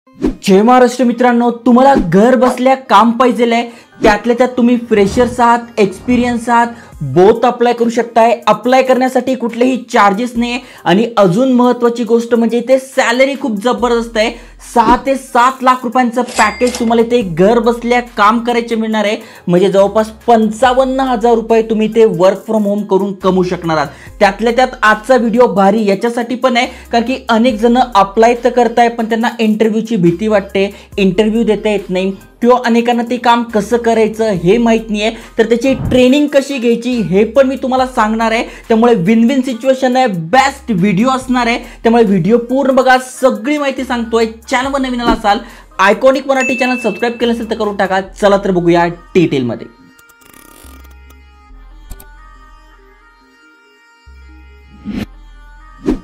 जय महाराष्ट्र मित्रांनो, तुम्हाला घर बसल्या काम पाहिजे आहे, त्यातल्या त्यात तुम्ही फ्रेशर्स आहात, एक्सपिरियन्स आहात, बोथ अप्लाय करू शकताय। अप्लाय करण्यासाठी कुठलेही चार्जेस नाही आणि अजून महत्त्वाची गोष्ट म्हणजे इथे सॅलरी खूप जबरदस्त आहे। 6 ते 7 लाख रुपयांचं पॅकेज तुम्हाला इथे घर बसल्या काम करायचे मिळणार आहे। म्हणजे जवळपास 55,000 रुपये तुम्ही ते वर्क फ्रॉम होम करून कमवू शकणार आहात। त्यातल्या त्यात आजचा व्हिडिओ भारी याच्यासाठी पण आहे कारण की अनेक जण अप्लाय तर करताय पण त्यांना इंटरव्ह्यूची भीती वाटते, इंटरव्ह्यू देता येत नाही किंवा अनेकांना ते काम कसं करायचं हे माहित नाहीये, तर त्याची ट्रेनिंग कशी घ्यायची हे पण मी तुम्हाला सांगणार आहे। त्यामुळे विन विन सिच्युएशन आहे, बेस्ट व्हिडिओ असणार आहे, त्यामुळे व्हिडिओ पूर्ण बघा, सगळी माहिती सांगतोय। चॅनलवर नवीन असाल, आयकॉनिक मराठी चॅनल सबस्क्राइब केलं असेल तर करून टाका। चला तर बघूया डिटेल मध्ये।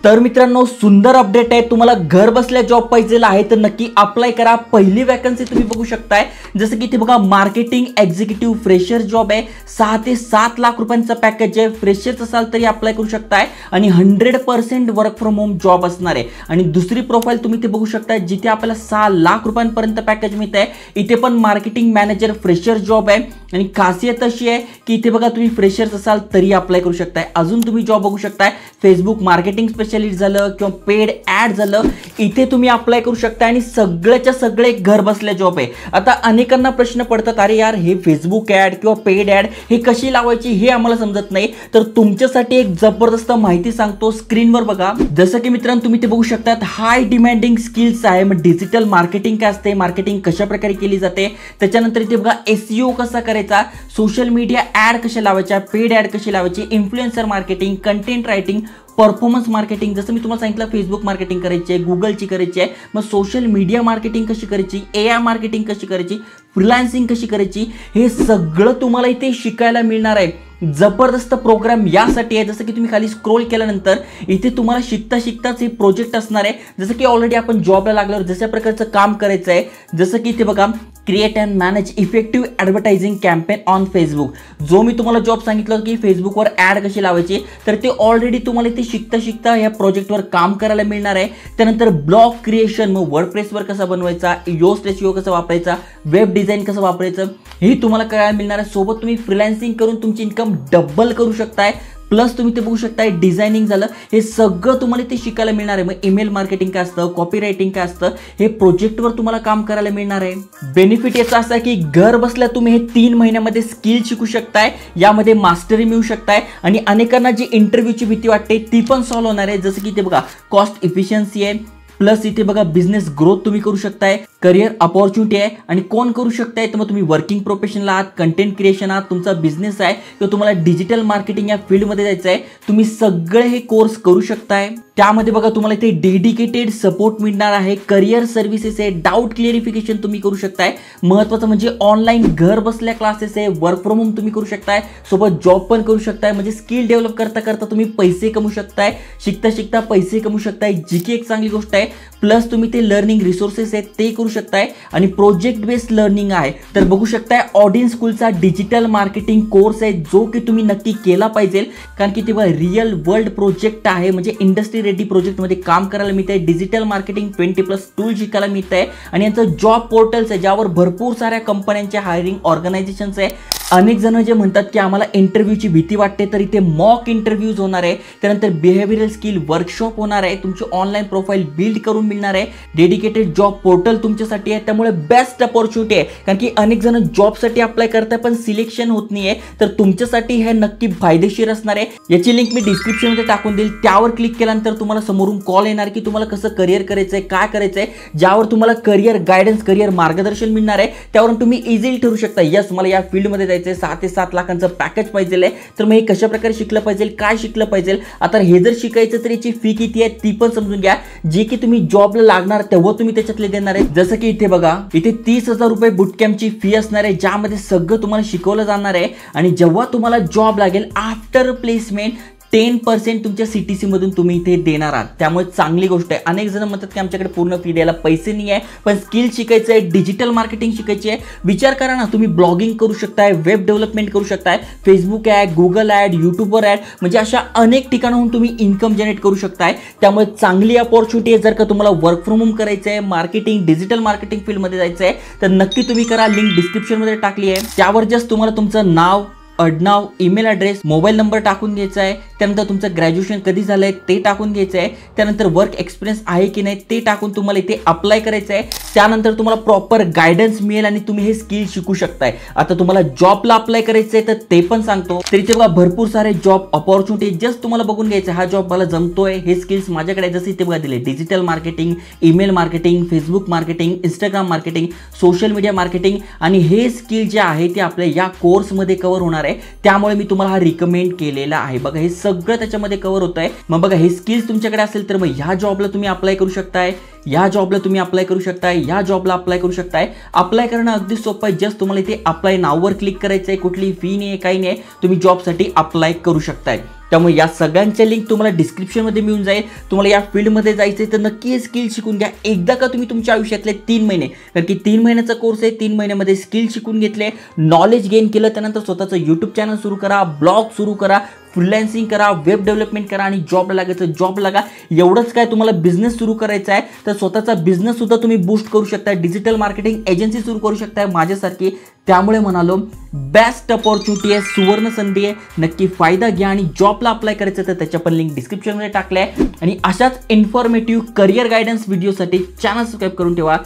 तर मित्रांनो, सुंदर अपडेट आहे, तुम्हाला घर बसल्या जॉब पाहिजे आहे तर नक्की अप्लाय करा। पहिली वॅकन्सी तुम्ही बघू शकताय, जसं की इथे बघा मार्केटिंग एक्झिक्युटिव्ह फ्रेशर जॉब आहे। 6 ते 7 लाख रुपयांचं पॅकेज आहे। फ्रेशर्स असाल तरी अप्लाय करू शकताय आणि 100% वर्क फ्रॉम होम जॉब असणार आहे। आणि दुसरी प्रोफाईल तुम्ही इथे बघू शकताय, जिथे आपल्याला 6 लाख रुपयांपर्यंत पॅकेज मिळत आहे। इथे पण मार्केटिंग मॅनेजर फ्रेशर जॉब आहे आणि खासियत अशी आहे की इथे बघा तुम्ही फ्रेशर्स असाल तरी अप्लाय करू शकताय। अजून तुम्ही जॉब बघू शकताय, फेसबुक मार्केटिंग स्पेशलिस्ट झालं किंवा पेड ऍड झालं, इथे तुम्ही अप्लाय करू शकता आणि सगळ्याच्या सगळे घर बसल्या जॉब आहे। आता अनेकांना प्रश्न पडतात, अरे यार हे फेसबुक ऍड किंवा पेड ऍड हे कशी लावायची हे आम्हाला समजत नाही। तर तुमच्यासाठी एक जबरदस्त माहिती सांगतो, स्क्रीनवर बघा। जसं की मित्रांनो तुम्ही ते बघू शकता, हाय डिमांडिंग स्किल्स आहे। मग डिजिटल मार्केटिंग काय असते, मार्केटिंग कशा प्रकारे केली जाते, त्याच्यानंतर इथे बघा एसईओ कसा करायचा, सोशल मीडिया ऍड कशा लावायच्या, पेड ऍड कशी लावायची, influencer marketing, content writing, performance marketing, जसं मी तुम्हाला सांगितलं फेसबुक मार्केटिंग करायची आहे, गुगलची करायची आहे, मग सोशल मीडिया मार्केटिंग कशी करायची, एआय मार्केटिंग कशी करायची, फ्रीलान्सिंग कशी करायची, हे सगळं तुम्हाला इथे शिकायला मिळणार आहे। जबरदस्त प्रोग्राम यासाठी आहे। जसं की तुम्ही खाली स्क्रोल केल्यानंतर इथे तुम्हाला शिकता शिकताच हे प्रोजेक्ट असणार आहे। जसं की ऑलरेडी आपण जॉबला लागल्यावर जशा प्रकारचं काम करायचं आहे, जसं की इथे बघा create and manage effective advertising campaign on Facebook, जो मी तुम्हाला जॉब सांगितलं की फेसबुकवर ॲड कशी लावायची, तर ते ऑलरेडी तुम्हाला इथे शिकता शिकता या प्रोजेक्टवर काम करायला मिळणार आहे। त्यानंतर ब्लॉग क्रिएशन, मग वर्डप्रेसवर कसा बनवायचा, योस्ट एसईओ कसं वापरायचा, वेब डिझाईन कसं वापरायचं हे तुम्हाला करायला मिळणार आहे। सोबत तुम्ही फ्रीलान्सिंग करून तुमची इन्कम डबल करू शकताय। प्लस तुम्ही ते बघू शकताय डिझायनिंग झालं, हे सगळं तुम्हाला ते शिकायला मिळणार आहे। मग ईमेल मार्केटिंग काय असतं, कॉपी रायटिंग काय असतं, हे प्रोजेक्टवर तुम्हाला काम करायला मिळणार आहे। बेनिफिट याचा असा की घर बसल्या तुम्ही हे 3 महिन्यामध्ये स्किल शिकू शकताय, यामध्ये मास्टरी मिळू शकताय आणि अनेकांना जी इंटरव्ह्यूची भीती वाटते ती पण सॉल्व्ह होणार आहे। जसं की इथे बघा कॉस्ट इफिशियन्सी आहे, प्लस इथे बघा बिझनेस ग्रोथ तुम्ही करू शकताय, करिअर अपॉर्च्युनिटी आहे। आणि कोण करू शकताय तर मग तुम्ही वर्किंग प्रोफेशनला आहात, कंटेंट क्रिएशन आहात, तुमचा बिझनेस आहे किंवा तुम्हाला डिजिटल मार्केटिंग या फील्डमध्ये जायचं आहे, तुम्ही सगळे हे कोर्स करू शकताय। त्यामध्ये बघा तुम्हाला इथे डेडिकेटेड सपोर्ट मिळणार आहे, करिअर सर्व्हिसेस आहे, डाऊट क्लिअरिफिकेशन तुम्ही करू शकताय। महत्त्वाचं म्हणजे ऑनलाईन घर बसल्या क्लासेस आहे, वर्क फ्रॉम होम तुम्ही करू शकताय, सोबत जॉब पण करू शकताय। म्हणजे स्किल डेव्हलप करता करता तुम्ही पैसे कमवू शकताय, शिकता शिकता पैसे कमवू शकताय, जी की एक चांगली गोष्ट आहे। प्लस तुम्ही ते लर्निंग रिसोर्सेस आहेत ते करू शकताय आणि प्रोजेक्ट बेस्ड लर्निंग आहे। तर बघू शकताय ऑडियन स्कूलचा डिजिटल मार्केटिंग कोर्स आहे, जो की तुम्ही नक्की केला पाहिजे कारण की तेव्हा रिअल वर्ल्ड प्रोजेक्ट आहे। म्हणजे इंडस्ट्री रेडी प्रोजेक्टमध्ये काम करायला मिळत आहे, डिजिटल मार्केटिंग 20+ टूल शिकायला मिळत आहे आणि यांचं जॉब पोर्टल्स आहे, ज्यावर भरपूर साऱ्या कंपन्यांच्या हायरिंग ऑर्गनायझेशन्स आहे। अनेक जण जे म्हणतात की आम्हाला इंटरव्ह्यूची भीती वाटते, तर इथे मॉक इंटरव्ह्यूज होणार आहे, त्यानंतर बिहेवियरल स्किल वर्कशॉप होणार आहे, तुमची ऑनलाईन प्रोफाईल बिल्ड करून मिळणार आहे, डेडिकेटेड जॉब पोर्टल तुमच्यासाठी आहे। त्यामुळे बेस्ट अपॉर्च्युनिटी आहे कारण की अनेक जण जॉबसाठी अप्लाय करतात पण सिलेक्शन होत नाहीये, तर तुमच्यासाठी हे नक्की फायदेशीर असणार आहे। याची लिंक मी डिस्क्रिप्शनमध्ये टाकून देईल, त्यावर क्लिक केल्यानंतर तुम्हाला समोरून कॉल येणार की तुम्हाला कसं करिअर करायचंय, काय करायचंय, ज्यावर तुम्हाला करिअर गायडन्स, करिअर मार्गदर्शन मिळणार आहे। त्यावरून तुम्ही इझिली ठरवू शकता, यस मला या फील्डमध्ये जायचं, 6 ते 7 लाखांचं पॅकेज पाहिजे, तर मग हे कशा प्रकारे शिकलं पाहिजे, काय शिकलं पाहिजे। आता हे जर शिकायचं तर याची फी किती आहे ती पण समजून घ्या, जे की तुम्ही जॉबला लागणार तेव्हा तुम्ही त्याच्यातले देणार आहे। जसं की इथे बघा, इथे 30,000 रुपये बुटकॅम्पची फी असणार आहे, ज्यामध्ये सगळं तुम्हाला शिकवलं जाणार आहे आणि जेव्हा तुम्हाला जॉब लागेल आफ्टर प्लेसमेंट 10% तुमच्या CTC मधून तुम्ही इथे देणार आहात, त्यामुळे चांगली गोष्ट आहे. अनेक जण म्हणतात की आमच्याकडे पूर्ण फी द्यायला पैसे नाही आहे, पण स्किल शिकायचं आहे, डिजिटल मार्केटिंग शिकायची आहे. विचार करा ना, तुम्ही ब्लॉगिंग करू शकताय, वेब डेव्हलपमेंट करू शकताय, फेसबुक ॲड, गुगल ॲड, यूट्यूबवर ॲड, म्हणजे अशा अनेक ठिकाणाहून तुम्ही इन्कम जनरेट करू शकताय. त्यामुळे चांगली अपॉर्च्युनिटी आहे. जर का तुम्हाला वर्क फ्रॉम होम करायचं आहे, मार्केटिंग, डिजिटल मार्केटिंग फील्डमध्ये जायचं आहे, तर नक्की तुम्ही करा. लिंक डिस्क्रिप्शनमध्ये टाकली आहे. त्यावर जस्ट तुम्हाला तुमचं नाव, आडनाव, ईमेल ॲड्रेस, मोबाईल नंबर टाकून घ्यायचा आहे. त्यानंतर तुमचं ग्रॅज्युएशन कधी झालं आहे ते टाकून घ्यायचं आहे. त्यानंतर वर्क एक्सपिरियन्स आहे की नाही ते टाकून तुम्हाला इथे अप्लाय करायचं आहे. त्यानंतर तुम्हाला प्रॉपर गायडन्स मिळेल आणि तुम्ही हे स्किल शिकू शकताय. आता तुम्हाला जॉबला अप्लाय करायचं आहे तर ते पण सांगतो. तर इथे बघा भरपूर सारे जॉब अपॉर्च्युनिटी, जस्ट तुम्हाला बघून घ्यायचं हा जॉब मला जमतोय, हे स्किल्स माझ्याकडे जसं इथे बघा दिले, digital marketing, email marketing, Facebook marketing, Instagram marketing, social media marketing, आणि हे स्किल जे आहे ते आपल्या या कोर्समध्ये कव्हर होणार आहे. त्यामुळे मी तुम्हाला हा रिकमेंड केलेला आहे. बघा हे सगळं त्याच्यामध्ये कव्हर होत आहे. मग बघा हे स्किल्स तुमच्याकडे असेल तर मग ह्या जॉबला तुम्ही अप्लाय करू शकताय, या जॉबला तुम्ही अप्लाय करू शकताय, या जॉबला अप्लाय करू शकताय. अप्लाय करणं अगदी सोपं आहे. जस्ट तुम्हाला इथे अप्लाय नाववर क्लिक करायचं आहे. कुठली फी नाही आहे, काही नाही आहे. तुम्ही जॉबसाठी अप्लाय करू शकताय. त्यामुळे या सगळ्यांच्या लिंक तुम्हाला डिस्क्रिप्शनमध्ये मिळून जाईल. तुम्हाला या फील्डमध्ये जायचं आहे तर नक्की हे स्किल शिकून घ्या. एकदा का तुम्ही तुमच्या आयुष्यातले 3 महिने, कारण की 3 महिन्याचा कोर्स आहे, 3 महिन्यामध्ये स्किल शिकून घेतले, नॉलेज गेन केलं, त्यानंतर स्वतःचं यूट्यूब चॅनल सुरू करा, ब्लॉग सुरू करा, फ्रीलान्सिंग करा, वेब डेव्हलपमेंट करा आणि जॉब लागायचं जॉब लागा. एवढंच काय, तुम्हाला बिझनेस सुरू करायचा आहे तर स्वतःचा बिझनेस सुद्धा तुम्ही बूस्ट करू शकता. डिजिटल मार्केटिंग एजन्सी सुरू करू शकताय माझ्यासारखी. त्यामुळे म्हणालो बेस्ट अपॉर्च्युनिटी आहे, सुवर्ण संधी आहे. नक्की फायदा घ्या आणि जॉबला अप्लाय करायचं तर त्याच्या पण लिंक डिस्क्रिप्शनमध्ये टाकल्या आहे. आणि अशाच इन्फॉर्मेटिव्ह करिअर गायडन्स व्हिडिओसाठी चॅनल सबस्क्राईब करून ठेवा.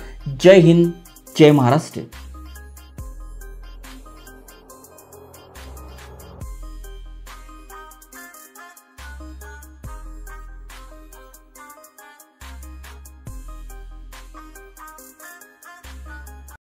जय हिंद, जय महाराष्ट्र.